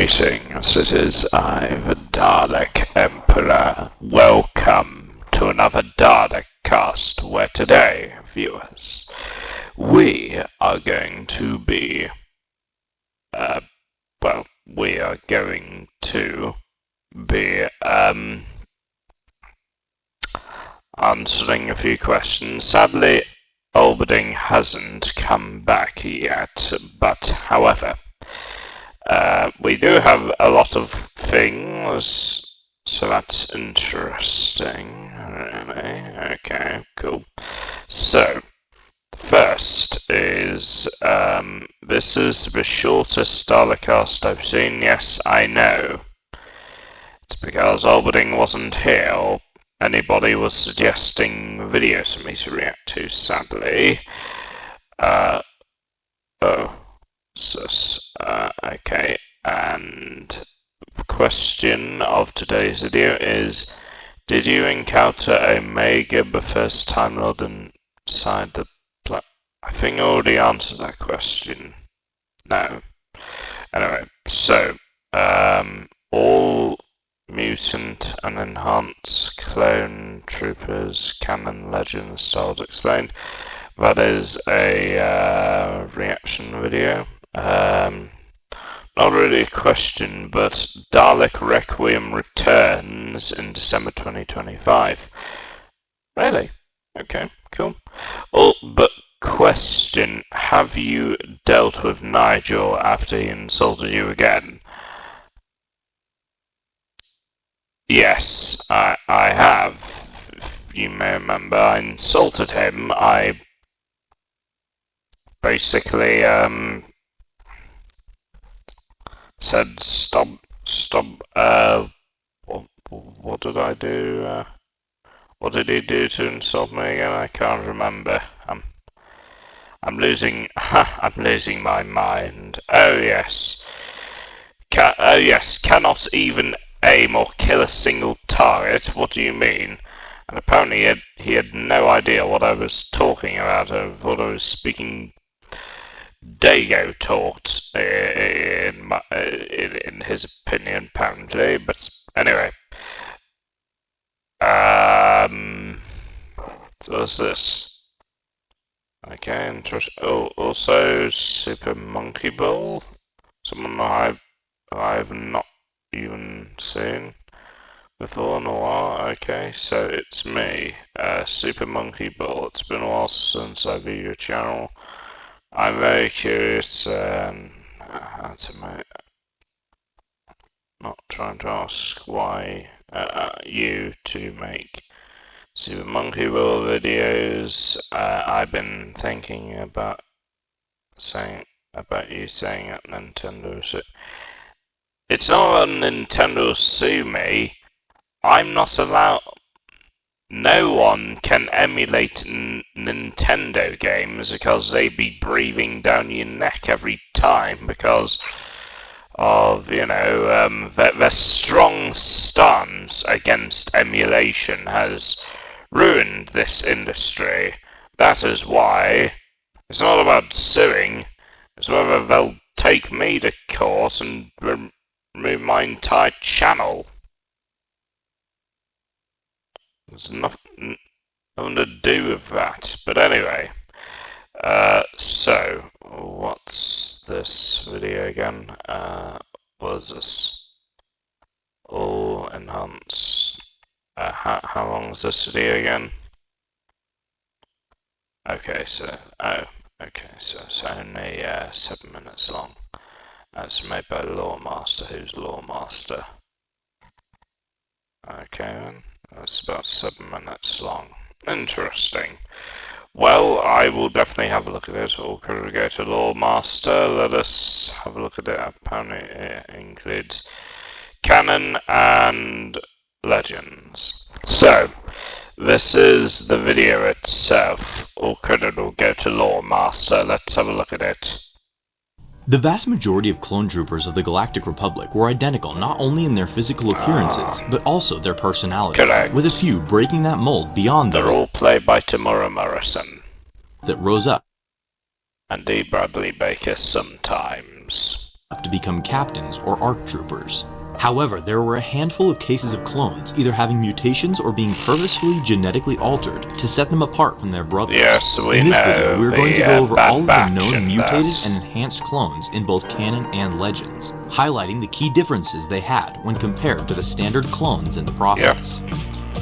Greetings, it is I, the Dalek Emperor. Welcome to another DALEKCAST, where today, viewers, we are going to be, answering a few questions. Sadly, Alberding hasn't come back yet, but however, we do have a lot of things, so that's interesting, really. Okay, cool. So, first is, this is the shortest DALEKcast I've seen. Yes, I know. It's because Alberding wasn't here, or anybody was suggesting videos for me to react to, sadly. Okay, and the question of today's video is, did you encounter Omega the first time Lord inside the I think I already answered that question. No. Anyway, so, all mutant and enhanced clone troopers, canon legends styles explained. That is a reaction video. Not really a question, but Dalek Requiem returns in December 2025. Really? Okay, cool. Oh, but question, have you dealt with Nigel after he insulted you again? Yes, I have. If you may remember, I insulted him. I basically, said stop, what did I do? What did he do to insult me again? I can't remember. I'm losing, I'm losing my mind. Oh yes. Cannot even aim or kill a single target. What do you mean? And apparently he had no idea what I was talking about. I thought I was speaking Dago talked in his opinion, apparently. But anyway, so what's this? Okay, interesting. Oh, also Super Monkey Ball. Someone I've not even seen before in a while. Okay, so it's me, Super Monkey Ball. It's been a while since I viewed your channel. I'm very curious how to make. Not trying to ask why you to make Super Monkey Ball videos. I've been thinking about you saying that Nintendo. It's not a Nintendo sue me. I'm not allowed. No one can emulate Nintendo games because they'd be breathing down your neck every time because of, you know, their strong stance against emulation has ruined this industry. That is why it's not about suing, it's whether they'll take me to court and remove my entire channel. There's nothing to do with that. But anyway, so what's this video again? What is this? All enhanced. How long is this video again? Okay, so it's only 7 minutes long. It's made by Lawmaster. Who's Lawmaster? Okay then. That's about 7 minutes long. Interesting. Well, I will definitely have a look at it. Or could we go to Lawmaster? Let us have a look at it. Apparently it includes canon and legends. So, this is the video itself. All credit will go to Lawmaster. Let's have a look at it. The vast majority of clone troopers of the Galactic Republic were identical not only in their physical appearances, but also their personalities, correct. With a few breaking that mold beyond They're those all played by Tamura Morrison. That rose up. And D. Bradley Baker sometimes. up to become captains or ARC troopers. However, there were a handful of cases of clones either having mutations or being purposefully genetically altered to set them apart from their brothers. Yes, we in this know video, we're the, going to go over Bad all of the Batch known and mutated us. and enhanced clones in both canon and legends, highlighting the key differences they had when compared to the standard clones in the process.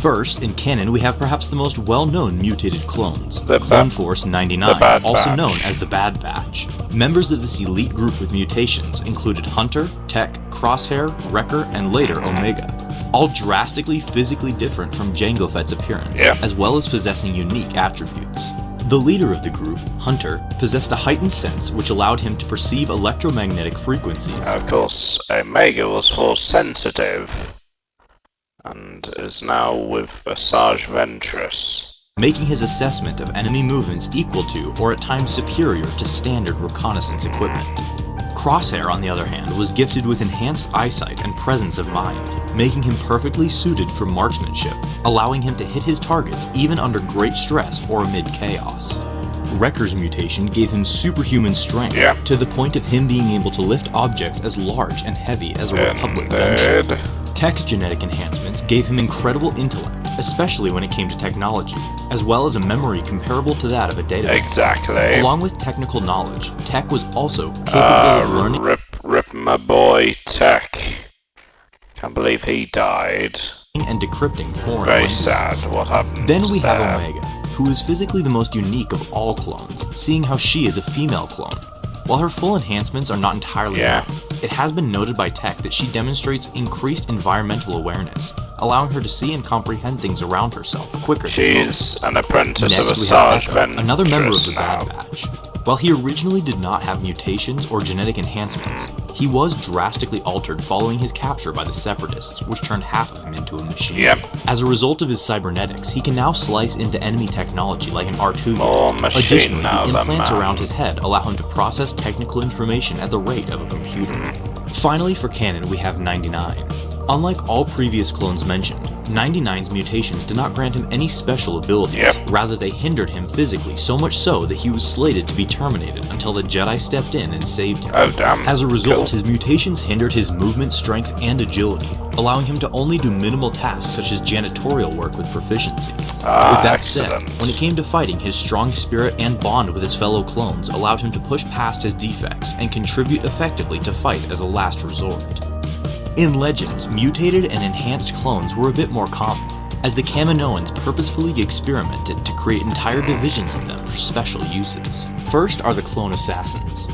First, in canon, we have perhaps the most well-known mutated clones, Clone Force 99, also known as the Bad Batch. Members of this elite group with mutations included Hunter, Tech, Crosshair, Wrecker, and later Omega, all drastically physically different from Jango Fett's appearance, as well as possessing unique attributes. The leader of the group, Hunter, possessed a heightened sense which allowed him to perceive electromagnetic frequencies. Of course, Omega was force sensitive, and is now with Asajj Ventress, making his assessment of enemy movements equal to, or at times superior to, standard reconnaissance equipment. Crosshair, on the other hand, was gifted with enhanced eyesight and presence of mind, making him perfectly suited for marksmanship, allowing him to hit his targets even under great stress or amid chaos. Wrecker's mutation gave him superhuman strength, to the point of him being able to lift objects as large and heavy as a Republic gunship. Tech's genetic enhancements gave him incredible intellect, especially when it came to technology, as well as a memory comparable to that of a database. Exactly. Along with technical knowledge, Tech was also capable of learning. Rip my boy Tech. Can't believe he died. And decrypting foreign Very languages. sad what happened. Then we have Omega, who is physically the most unique of all clones, seeing how she is a female clone. While her full enhancements are not entirely known, it has been noted by Tech that she demonstrates increased environmental awareness, allowing her to see and comprehend things around herself quicker. She's an apprentice of Next, we have Asajj Echo, another member of the now. Bad Batch. While he originally did not have mutations or genetic enhancements, he was drastically altered following his capture by the Separatists, which turned half of him into a machine. As a result of his cybernetics, he can now slice into enemy technology like an R2 unit. Additionally, the implants around his head allow him to process technical information at the rate of a computer. Finally, for canon, we have 99. Unlike all previous clones mentioned, 99's mutations did not grant him any special abilities, rather they hindered him physically, so much so that he was slated to be terminated until the Jedi stepped in and saved him. Oh damn. As a result, his mutations hindered his movement, strength, and agility, allowing him to only do minimal tasks such as janitorial work with proficiency. With that said, when it came to fighting, his strong spirit and bond with his fellow clones allowed him to push past his defects and contribute effectively to fight as a last resort. In Legends, mutated and enhanced clones were a bit more common, as the Kaminoans purposefully experimented to create entire divisions of them for special uses. First are the Clone Assassins.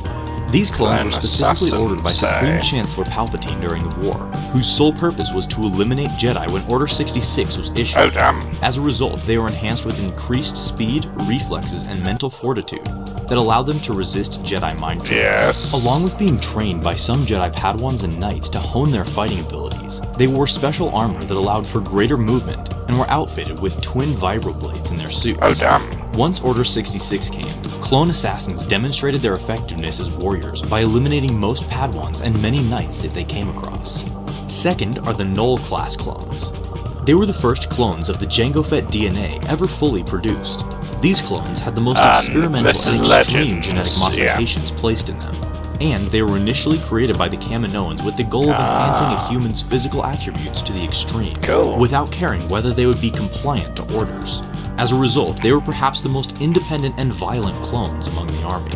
These clones were specifically ordered by Supreme Chancellor Palpatine during the war, whose sole purpose was to eliminate Jedi when Order 66 was issued. Oh damn. As a result, they were enhanced with increased speed, reflexes, and mental fortitude that allowed them to resist Jedi mind tricks. Along with being trained by some Jedi Padawans and Knights to hone their fighting abilities, they wore special armor that allowed for greater movement and were outfitted with twin vibroblades in their suits. Oh damn. Once Order 66 came, clone assassins demonstrated their effectiveness as warriors by eliminating most Padawans and many Knights that they came across. Second are the Null-class clones. They were the first clones of the Jango Fett DNA ever fully produced. These clones had the most experimental and extreme genetic modifications placed in them, and they were initially created by the Kaminoans with the goal of enhancing a human's physical attributes to the extreme, without caring whether they would be compliant to orders. As a result, they were perhaps the most independent and violent clones among the army.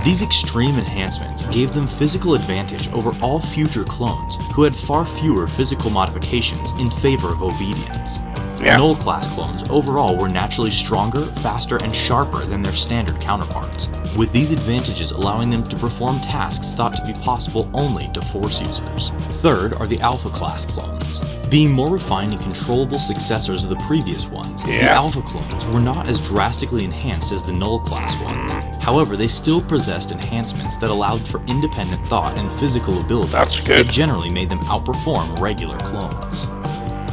These extreme enhancements gave them physical advantage over all future clones who had far fewer physical modifications in favor of obedience. Null-class clones overall were naturally stronger, faster, and sharper than their standard counterparts, with these advantages allowing them to perform tasks thought to be possible only to Force users. Third are the Alpha-class clones. Being more refined and controllable successors of the previous ones, the Alpha clones were not as drastically enhanced as the Null-class ones. However, they still possessed enhancements that allowed for independent thought and physical ability that generally made them outperform regular clones.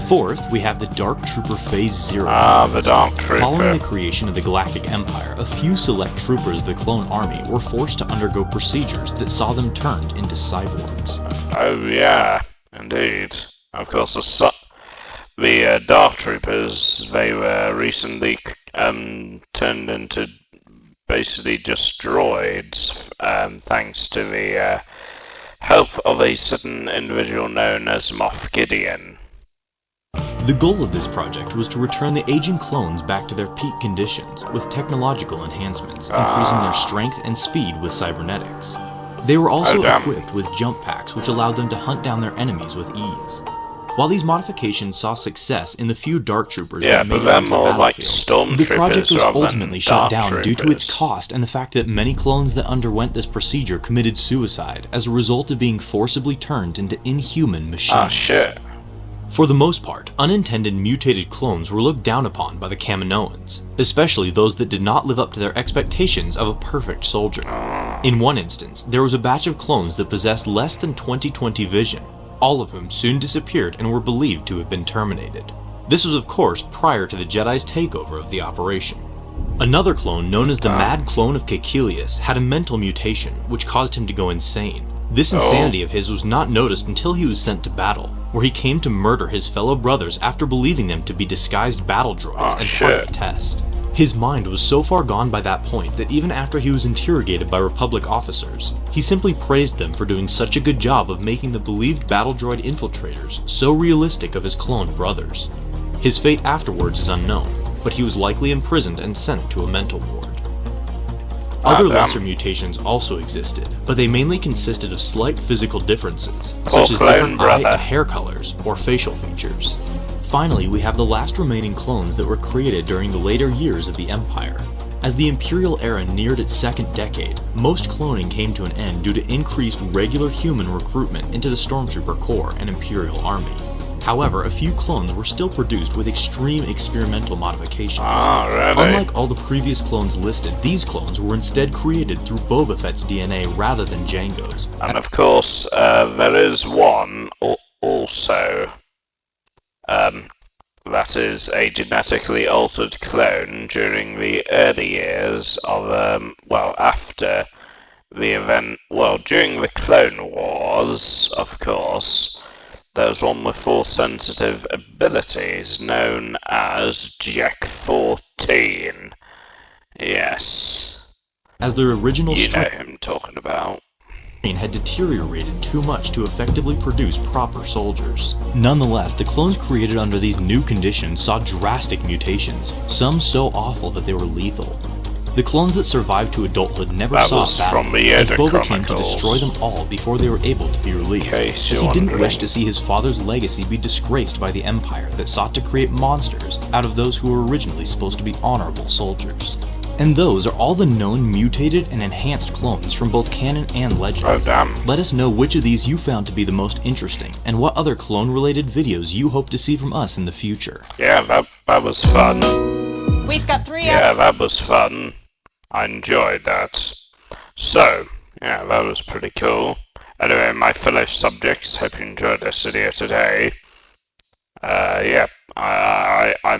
Fourth, we have the Dark Trooper Phase 0. The Dark Trooper. Following the creation of the Galactic Empire, a few select troopers of the clone army were forced to undergo procedures that saw them turned into cyborgs. Oh yeah, indeed. Of course, the Dark Troopers, they were recently turned into basically just droids, thanks to the help of a certain individual known as Moff Gideon. The goal of this project was to return the aging clones back to their peak conditions with technological enhancements, increasing their strength and speed with cybernetics. They were also equipped with jump packs which allowed them to hunt down their enemies with ease. While these modifications saw success in the few Dark Troopers that made it onto the battlefield, the project was ultimately shut down due to its cost and the fact that many clones that underwent this procedure committed suicide as a result of being forcibly turned into inhuman machines. For the most part, unintended mutated clones were looked down upon by the Kaminoans, especially those that did not live up to their expectations of a perfect soldier. In one instance, there was a batch of clones that possessed less than 20/20 vision, all of whom soon disappeared and were believed to have been terminated. This was of course prior to the Jedi's takeover of the operation. Another clone, known as the Mad Clone of Caecilius, had a mental mutation which caused him to go insane. This insanity of his was not noticed until he was sent to battle, where he came to murder his fellow brothers after believing them to be disguised battle droids and part of a test. His mind was so far gone by that point that even after he was interrogated by Republic officers, he simply praised them for doing such a good job of making the believed battle droid infiltrators so realistic of his cloned brothers. His fate afterwards is unknown, but he was likely imprisoned and sent to a mental ward. Other lesser mutations also existed, but they mainly consisted of slight physical differences, such as different eye and hair colors or facial features. Finally, we have the last remaining clones that were created during the later years of the Empire. As the Imperial era neared its second decade, most cloning came to an end due to increased regular human recruitment into the Stormtrooper Corps and Imperial Army. However, a few clones were still produced with extreme experimental modifications. Unlike all the previous clones listed, these clones were instead created through Boba Fett's DNA rather than Jango's. And of course, there is one also. That is a genetically altered clone during the early years of, after the event, during the Clone Wars, of course, there's one with Force-sensitive abilities known as Jack 14. Yes. As their original You know him talking about. Had deteriorated too much to effectively produce proper soldiers. Nonetheless, the clones created under these new conditions saw drastic mutations, some so awful that they were lethal. The clones that survived to adulthood never saw battle, as Boba came to destroy them all before they were able to be released, as he didn't wish to see his father's legacy be disgraced by the Empire that sought to create monsters out of those who were originally supposed to be honorable soldiers. And those are all the known mutated and enhanced clones from both canon and legends. Let us know which of these you found to be the most interesting, and what other clone-related videos you hope to see from us in the future. Yeah, that was fun. We've got 3 Yeah, that was fun. I enjoyed that. So, yeah, that was pretty cool. Anyway, my fellow subjects, hope you enjoyed this video today. I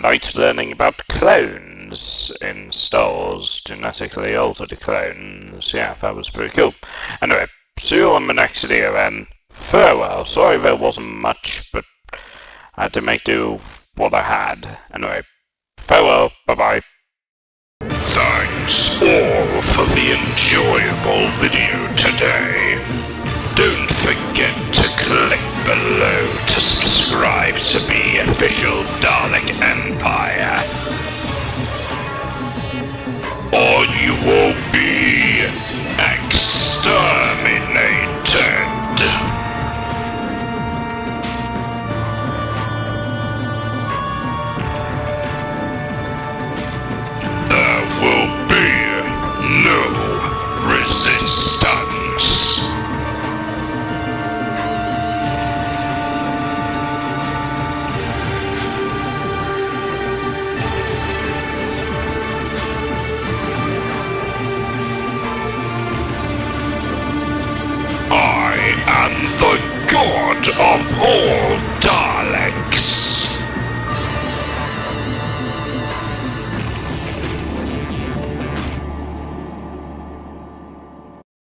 liked learning about clones in Star Wars, genetically altered clones. Yeah, that was pretty cool. Anyway, see you all in the next video then. Farewell. Sorry there wasn't much, but I had to make do what I had. Anyway, farewell. Bye-bye. Thanks all for the enjoyable video today. Don't forget to click below to subscribe to the official Dalek Empire, or you will be exterminated. There will be no resistance. I am the god of all Daleks.